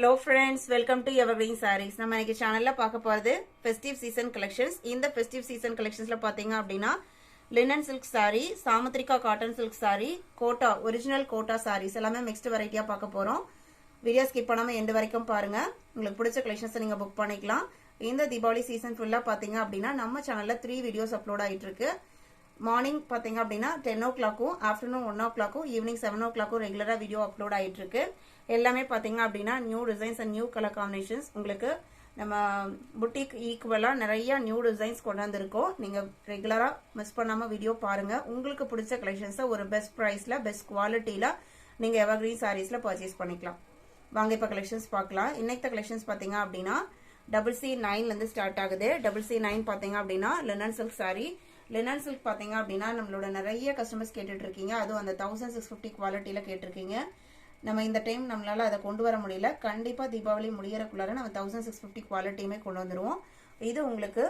Hello friends, welcome to Evergreen Sarees. நம்ம இன்னைக்கு சேனல்ல பார்க்க போறது Festive season collections. இந்த Festive season collectionsல பாத்தீங்க அப்படினா linen silk saree, Samudrika cotton silk saree, Kota original Kota sarees எல்லாமே mixed variety-ஆ பார்க்க போறோம். வீடியோ ஸ்கிப் பண்ணாம எண்ட் வரைக்கும் பாருங்க. உங்களுக்கு பிடிச்ச collections நீங்க book பண்ணிக்கலாம். இந்த தீபாவளி சீசன் ஃபுல்லா பாத்தீங்க அப்படினா நம்ம சேனல்ல 3 வீடியோஸ் அப்லோட் ஆயிட்டு இருக்கு. மார்னிங் பாத்தீங்க அப்படினா 10 o'clock, afternoon 1 o'clock, evening 7 o'clock ரெகுலரா வீடியோ அப்லோட் ஆயிட்டு இருக்கு. எல்லாமே பாத்தீங்க அப்படினா new designs and new colour combinations உங்களுக்கு நம்ம புட்டிக் ஈக்குவலா நிறைய நியூ டிசைன்ஸ் கொண்டு வந்திருக்கோம். நீங்க ரெகுலரா மிஸ் பண்ணாம வீடியோ பாருங்க. உங்களுக்கு பிடிச்ச கலெக்ஷன்ஸை ஒரு பெஸ்ட் பிரைஸ்ல பெஸ்ட் குவாலிட்டில நீங்க எவர்கிரீன் சாரீஸ்ல பர்ச்சேஸ் பண்ணிக்கலாம். வாங்க இப்ப கலெக்ஷன்ஸ் பார்க்கலாம். இன்னைக்கு கலெக்ஷன்ஸ் பாத்தீங்க அப்படினா CC9 ல இருந்து ஸ்டார்ட் ஆகுது. CC9 பாத்தீங்க அப்படினா linen silk sorry. Linen silk பாத்தீங்க அப்படினா நம்மளோட நிறைய கஸ்டமர்ஸ் கேட்டுட்டு இருக்கீங்க. அதுவும் அந்த 1650 குவாலிட்டில கேட்டிருக்கீங்க. நம்ம இந்த டைம் நம்மளால அதை கொண்டு வர முடியல. கண்டிப்பா தீபாவளி முடியறதுக்குள்ளார நம்ம 1650 குவாலிட்டியுமே கொண்டு வந்துருவோம். இது உங்களுக்கு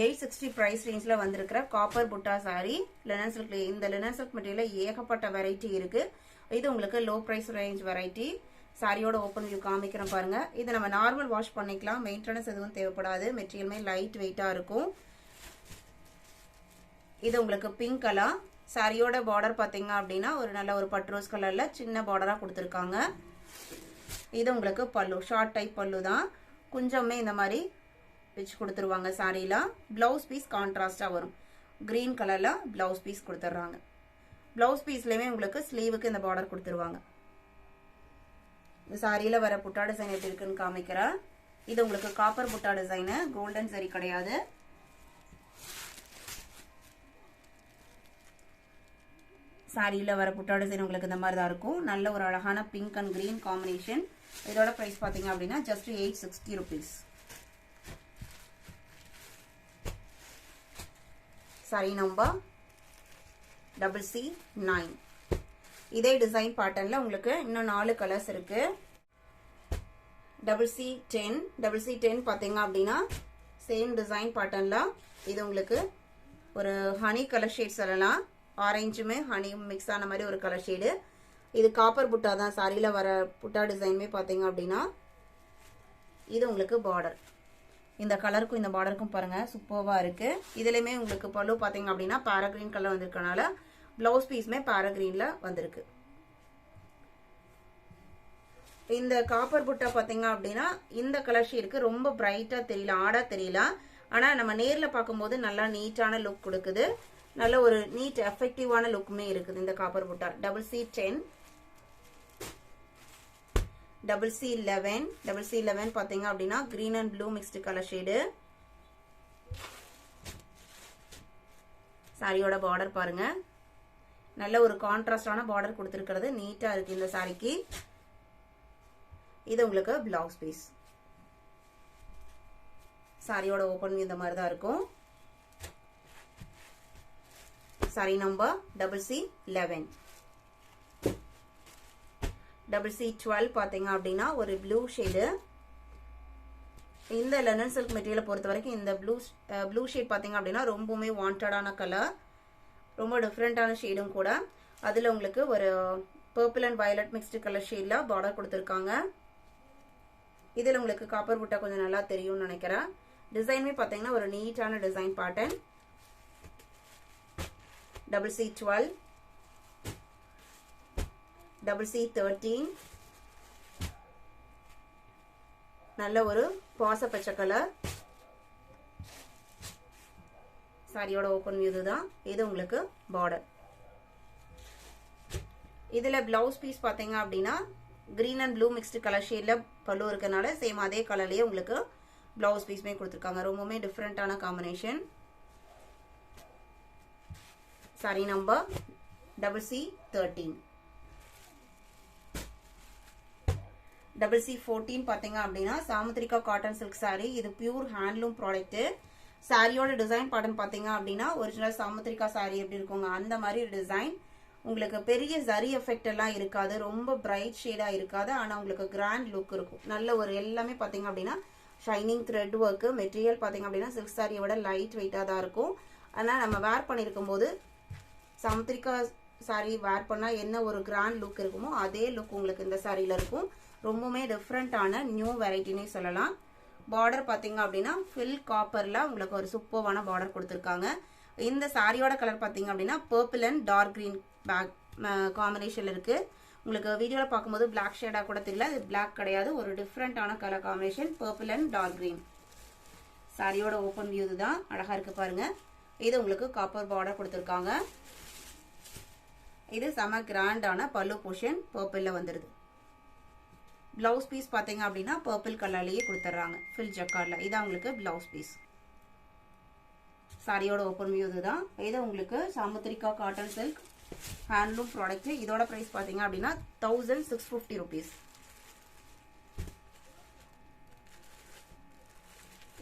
860 பிரைஸ் ரேஞ்ச்ல வந்திருக்கிற காப்பர் புட்டா சாரி லினன் சில்க். இந்த லினன் சில்க் மெட்டீரியல்ல ஏகப்பட்ட வெரைட்டி இருக்கு. இது உங்களுக்கு லோ பிரைஸ் ரேஞ்ச் வெரைட்டி. சாரியோட ஓப்பன் வியூ காமிக்கிறேன் பாருங்க. இது நம்ம நார்மல் வாஷ் பண்ணிக்கலாம். மெயின்டெனன்ஸ் எதுவும் தேவைப்படாது. மெட்டீரியலுமே லைட் வெயிட்டா இருக்கும். இது உங்களுக்கு பிங்க் கலர். சாரியோட பார்டர் பாத்தீங்க அப்படின்னா ஒரு நல்ல ஒரு பட்ரோஸ் கலர்ல சின்ன பார்டரா கொடுத்துருக்காங்க. இது உங்களுக்கு பல்லு, ஷார்ட் டைப் பல்லு தான். கொஞ்சமே இந்த மாதிரி வச்சு கொடுத்துருவாங்க. சாரியில பிளவுஸ் பீஸ் கான்ட்ராஸ்டா வரும். கிரீன் கலர்ல பிளவுஸ் பீஸ் கொடுத்துட்றாங்க. பிளவுஸ் பீஸ்லயுமே உங்களுக்கு ஸ்லீவுக்கு இந்த பார்டர் கொடுத்துருவாங்க. இந்த சாரியில வர புட்டா டிசைன் எப்படி இருக்குன்னு காமிக்கிறேன். இது உங்களுக்கு காப்பர் புட்டா டிசைன், கோல்டன் சரி கிடையாது. சாரியில வர புட்டா டிசைன் உங்களுக்கு இந்த மாதிரி தான் இருக்கும். நல்ல ஒரு அழகான பிங்க் அண்ட் கிரீன் காம்பினேஷன். இதோட பிரைஸ் பாத்தீங்க அப்படின்னா just 860 rupees. Sorry number CC9. இதே டிசைன் பேட்டர்ன்ல உங்களுக்கு இன்னும் 4 கலர்ஸ் இருக்கு. CC10 பாத்தீங்க அப்படின்னா சேம் டிசைன் பேட்டர்ன்ல இது உங்களுக்கு ஒரு ஹனி கலர் ஷேட் சொல்லலாம். ஆரஞ்சுமே ஹனி மிக்ஸ் ஆன மாதிரி ஒரு கலர் ஷேடு. இது காப்பர் புட்டா தான். சாரியில வர புட்டா டிசைனுமே பாத்தீங்க அப்படின்னா இது உங்களுக்கு பார்டர். இந்த கலருக்கும் இந்த பார்டருக்கும் பாருங்க சூப்பர்வா இருக்கு. இதுலயுமே உங்களுக்கு பல்லு பாத்தீங்க அப்படின்னா பேராகிரீன் கலர் வந்திருக்கனால பிளவுஸ் பீஸ்மே பேராகிரீன்ல வந்திருக்கு. இந்த காப்பர் புட்டா பாத்தீங்க அப்படின்னா இந்த கலர் ஷேடுக்கு ரொம்ப பிரைட்டா தெரியல, ஆடா தெரியல. ஆனா நம்ம நேர்ல பார்க்கும்போது நல்லா நீட்டான லுக் கொடுக்குது. நல்ல ஒரு நீட் எஃபெக்டிவான லுக்குமே இருக்குது இந்த காப்பர் புட்டா. CC10, CC11 பாத்தீங்க அப்படின்னா green and blue mixed colour shade. சாரியோட பார்டர் பாருங்க. நல்ல ஒரு கான்ட்ராஸ்டான பார்டர் கொடுத்திருக்கிறது. நீட்டா இருக்கு இந்த சாரிக்கு. இது உங்களுக்கு பிளவுஸ் பீஸ். சாரியோட ஓபன் இந்த மாதிரி தான் இருக்கும். Sorry number CC11. CC12 பாத்தீங்க அப்படின்னா ஒரு ப்ளூ ஷேடு. இந்த லினன் சில்க் மெட்டீரியல் பொறுத்த வரைக்கும் இந்த ப்ளூ ஷேட் பாத்தீங்க அப்படின்னா ரொம்பவுமே வாண்டடான கலர். ரொம்ப டிஃப்ரெண்டான ஷேடும் கூட. அதுல உங்களுக்கு ஒரு purple and violet mixed colour ஷேட்ல பார்டர் கொடுத்துருக்காங்க. இதுல உங்களுக்கு காப்பர் புட்டா கொஞ்சம் நல்லா தெரியும்னு நினைக்கிறேன். டிசைனுமே பாத்தீங்கன்னா ஒரு நீட்டான டிசைன் பேட்டர்ன். CC12, CC13 நல்ல ஒரு பாச பச்சை கலர். சாரியோட ஓபன் வியூ தான். இது உங்களுக்கு பார்டர். இதுல பிளவுஸ் பீஸ் பாத்தீங்க அப்படின்னா green and blue mixed colour ஷேட்ல பல்லு இருக்கனால சேம் அதே கலர்லயே உங்களுக்கு பிளவுஸ் பீஸ்மே கொடுத்துருக்காங்க. ரொம்பவுமே டிஃப்ரெண்டான combination. Sorry number CC13. CC14 பாத்தீங்க அப்படின்னா சாமுத்ரிகா காட்டன் சில்க் சாரி. இது பியூர் ஹேண்ட்லூம் ப்ராடக்ட். சாரியோட டிசைன் பேட்டர்ன் பாத்தீங்க அப்படின்னா ஒரிஜினல் சாமுத்ரிகா சாரி எப்படி இருக்குங்க அந்த மாதிரி டிசைன். உங்களுக்கு பெரிய ஜரி எஃபெக்ட் எல்லாம் இருக்காது. ரொம்ப பிரைட் ஷேடா இருக்காது. ஆனா உங்களுக்கு கிராண்ட் லுக் இருக்கும். நல்ல ஒரு எல்லாமே பாத்தீங்க அப்படின்னா ஷைனிங் த்ரெட் ஒர்க். மெட்டீரியல் பாத்தீங்க அப்படின்னா சில்க் சாரியை விட லைட் வெயிட்டா தான் இருக்கும். ஆனா நம்ம வேர் பண்ணிருக்கும் போது சாமுத்ரிகா சாரி வேர் பண்ணா என்ன ஒரு கிராண்ட் லுக் இருக்குமோ அதே லுக் உங்களுக்கு இந்த சாரியில இருக்கும். ரொம்பவுமே டிஃப்ரெண்டான நியூ வெரைட்டினே சொல்லலாம். பார்டர் பார்த்தீங்க அப்படின்னா ஃபில் காப்பரில் உங்களுக்கு ஒரு சூப்பர்வான பார்டர் கொடுத்துருக்காங்க. இந்த சாரியோட கலர் பார்த்தீங்க அப்படின்னா purple and dark green back காம்பினேஷனில் இருக்குது. உங்களுக்கு வீடியோவில் பார்க்கும்போது பிளாக் ஷேடாக கூட தெரியல, இது பிளாக் கிடையாது, ஒரு டிஃப்ரெண்டான colour combination purple and dark green. சாரியோட ஓப்பன் வியூ தான் அழகாக இருக்குது பாருங்கள். இது உங்களுக்கு காப்பர் பார்டர் கொடுத்துருக்காங்க. இது செம கிராண்டான பல்லு போர்ஷன் பர்பிளில் வந்துடுது. பிளவுஸ் பீஸ் பார்த்தீங்க அப்படின்னா பர்பிள் கலர்லேயே கொடுத்துட்றாங்க ஃபில் ஜக்கார்டில். இதான் உங்களுக்கு பிளவுஸ் பீஸ். சாரியோட ஓப்பன் வியூ இதுதான். இது உங்களுக்கு சாமுத்திரிகா காட்டன் சில்க் ஹேண்ட்லூம் ப்ராடக்ட். இதோட ப்ரைஸ் பார்த்தீங்க அப்படின்னா 1650 rupees.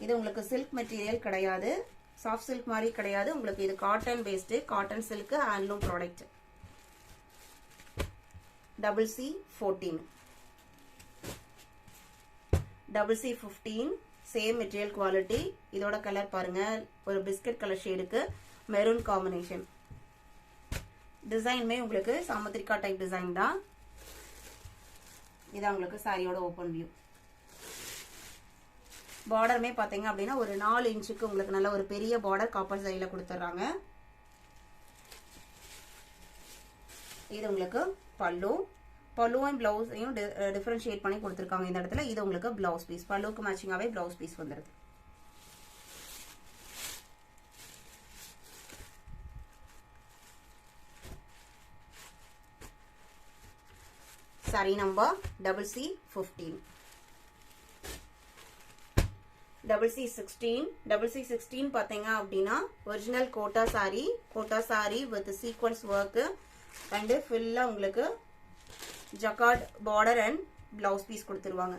இது உங்களுக்கு சில்க் மெட்டீரியல் கிடையாது, சாஃப்ட் சில்க் மாதிரி கிடையாது. உங்களுக்கு இது cotton based cotton silk handloom product. CC14 CC15 same material quality. இதோட கலர் பாருங்க, ஒரு பிஸ்கட் கலர் ஷேடுக்கு மெரூன் காம்பினேஷன். டிசைனுமே உங்களுக்கு சாமுத்திரிகா டைப் டிசைன் தான். இதான் உங்களுக்கு சாரியோட ஓப்பன் வியூ. பார்டருமே பார்த்தீங்க அப்படின்னா ஒரு 4 இன்ச்சுக்கு உங்களுக்கு நல்ல ஒரு பெரிய பார்டர் காப்பர் சைடில் கொடுத்துட்றாங்க. இது உங்களுக்கு பல்லுவும் பிளவுஸையும் டிஃபரன்ஷியேட் பண்ணி கொடுத்துருக்காங்க இந்த இடத்துல. இது உங்களுக்கு பிளவுஸ் பீஸ், பல்லுக்கு மேட்சிங்காகவே பிளவுஸ் பீஸ் வந்துடுது. சாரி நம்பர் CC15 CC16 பார்த்தீங்க அப்படின்னா original Kota saree with sequins work and ஃபுல்லாக உங்களுக்கு jacquard border and blouse piece கொடுத்துருவாங்க.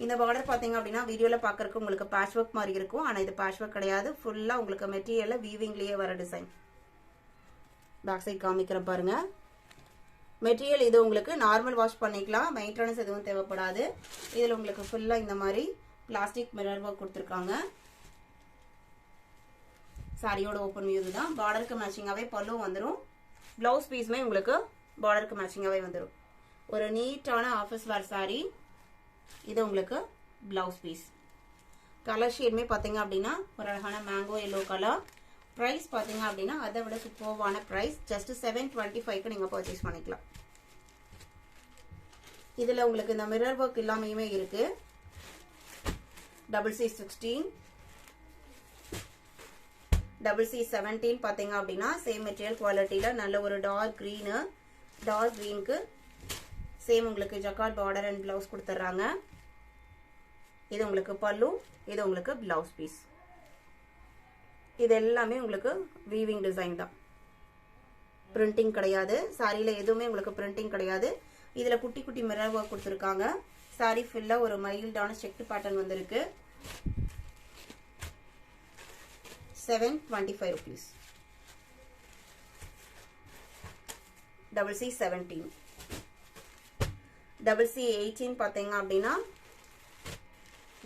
இந்த பார்டர் பார்த்தீங்க அப்படின்னா வீடியோவில் பார்க்கறதுக்கு உங்களுக்கு பேட்ச் ஒர்க் மாதிரி இருக்கும், ஆனால் இது பேட்ச் ஒர்க் கிடையாது. ஃபுல்லாக உங்களுக்கு மெட்டீரியலில் வீவிங்லேயே வர டிசைன். பேக் சைட் காமிக்கிற பாருங்க. மெட்டீரியல் இது உங்களுக்கு நார்மல் வாஷ் பண்ணிக்கலாம், மெயின்டெனன்ஸ் எதுவும் தேவைப்படாது. இதில் உங்களுக்கு ஃபுல்லாக இந்த மாதிரி பிளாஸ்டிக் மிரர் ஒர்க் கொடுத்துருக்காங்க. சாரியோட ஓப்பன் வியூ தான். பார்டருக்கு மேட்சிங்காகவே பல்லு வந்துடும். பிளவுஸ் பீஸுமே உங்களுக்கு பார்டருக்கு மேட்சிங்காகவே வந்துடும். ஒரு நீட்டான ஆஃபீஸ் வேர் சாரி. இது உங்களுக்கு பிளவுஸ் பீஸ். கலர் ஷேடுமே பார்த்தீங்க அப்படின்னா ஒரு அழகான மேங்கோ எல்லோ கலர். ப்ரைஸ் பார்த்தீங்க அப்படின்னா அதை விட சூப்பர்வான ப்ரைஸ். ஜஸ்ட் 725க்கு நீங்கள் பர்ச்சேஸ் பண்ணிக்கலாம். இதில் உங்களுக்கு இந்த மிரர் ஒர்க் இல்லாமையுமே இருக்கு. CC16 CC17 பார்த்தீங்க அப்படின்னா சேம் மெட்டீரியல் குவாலிட்டியில் நல்ல ஒரு டார்க் க்ரீனுக்கு சேம் உங்களுக்கு ஜக்கார்ட் பார்டர் அண்ட் பிளவுஸ் கொடுத்துட்றாங்க. இது உங்களுக்கு பல்லு, இது உங்களுக்கு பிளவுஸ் பீஸ். இது எல்லாமே உங்களுக்கு வீவிங் டிசைன் தான், பிரிண்டிங் கிடையாது. சாரியில் எதுவுமே உங்களுக்கு பிரிண்டிங் கிடையாது. இதில் குட்டி குட்டி மிரர் ஒர்க் கொடுத்துருக்காங்க. சாரி ஃபுல்லாக ஒரு மைல்டான செக் பேட்டர்ன் வந்திருக்கு. 725 rupees. CC17 CC18 பார்த்தீங்க அப்படின்னா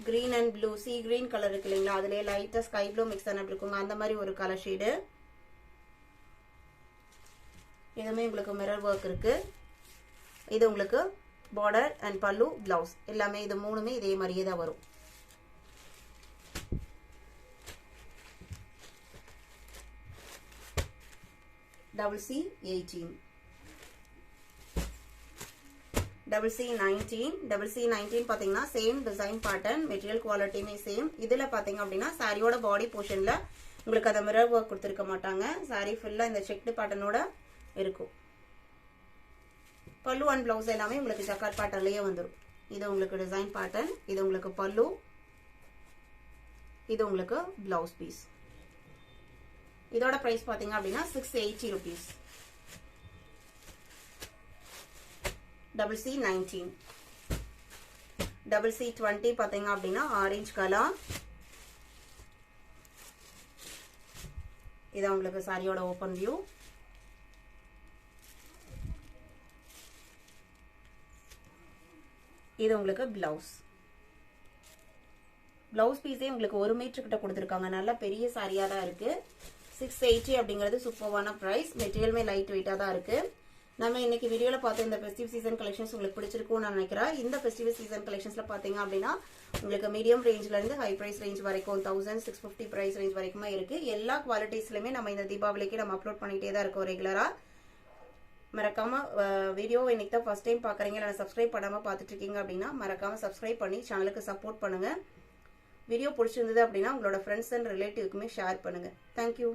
green and blue, C green colour இருக்கு இல்லைங்களா, அதுலேயே லைட்டாக ஸ்கை ப்ளூ மிக்ஸ் ஆன இருக்குங்க, அந்த மாதிரி ஒரு கலர் ஷேடு. இதுவுமே உங்களுக்கு மிரர் ஒர்க் இருக்கு. இது உங்களுக்கு பார்டர் அண்ட் பல்லு பிளவுஸ் எல்லாமே இது மூணுமே இதே மாதிரியே தான் வரும். CC18 CC19 பார்த்தீங்கன்னா சேம் டிசைன் பேட்டர்ன், மெட்டீரியல் குவாலிட்டியுமே சேம். இதில் பார்த்தீங்க அப்படின்னா சாரியோட பாடி போர்ஷனில் உங்களுக்கு அந்த மிரர் ஒர்க் கொடுத்துருக்க மாட்டாங்க. சாரி ஃபுல்லாக இந்த செக்டு பேட்டர்னோட இருக்கும். பல்லு அண்ட் பிளவுஸ் எல்லாமே உங்களுக்கு ஜக்கார்ட் பேட்டர்ன்லேயே வந்துடும். இது உங்களுக்கு டிசைன் பேட்டர்ன், இது உங்களுக்கு பல்லு, இது உங்களுக்கு பிளவுஸ் பீஸ். இதோட பிரைஸ் பார்த்தீங்க அப்படின்னா 680 rupees. CC19 CC20 பார்த்தீங்க அப்படின்னா ஆரஞ்சு கலர். இது உங்களுக்கு சாரியோட ஓப்பன் வியூ. இது உங்களுக்கு பிளவுஸ் பீஸே உங்களுக்கு 1 மீட்டர் கிட்ட கொடுத்துருக்காங்க. நல்ல பெரிய சாரியா தான் இருக்கு. 680 அப்படிங்கிறது சூப்பர்வான பிரைஸ். மெட்டீரியலுமே லைட் வெயிட்டாக தான் இருக்கு. நம்ம இன்னைக்கு வீடியோல பார்த்த இந்த ஃபெஸ்டிவ் சீசன் கலெக்ஷன்ஸ் உங்களுக்கு பிடிச்சிருக்கும்னு நான் நினைக்கிறேன். இந்த ஃபெஸ்டிவ் சீசன் கலெக்ஷன்ஸ்ல பாத்தீங்க அப்படின்னா உங்களுக்கு மீடியம் ரேஞ்ச்ல இருந்து ஹை பிரைஸ் ரேஞ்ச் வரைக்கும் 1650 பிரைஸ் ரேஞ்ச் வரைக்குமே இருக்கு. எல்லா குவாலிட்டிஸ்லயுமே நம்ம இந்த தீபாவளிக்கு நம்ம அப்லோட் பண்ணிட்டே தான் இருக்கோம் ரெகுலரா. மறக்காம வீடியோவை இன்னைக்கு தான் ஃபர்ஸ்ட் டைம் பாக்குறீங்க இல்ல சப்ஸ்கிரைப் பண்ணாம பார்த்துட்டு இருக்கீங்க அப்படின்னா மறக்காம சப்ஸ்கிரைப் பண்ணி சேனலுக்கு சப்போர்ட் பண்ணுங்க. வீடியோ பிடிச்சிருந்தது அப்படின்னா உங்களோட ஃப்ரெண்ட்ஸ் அண்ட் ரிலேட்டிவ்க்குமே ஷேர் பண்ணுங்க. தேங்க்யூ.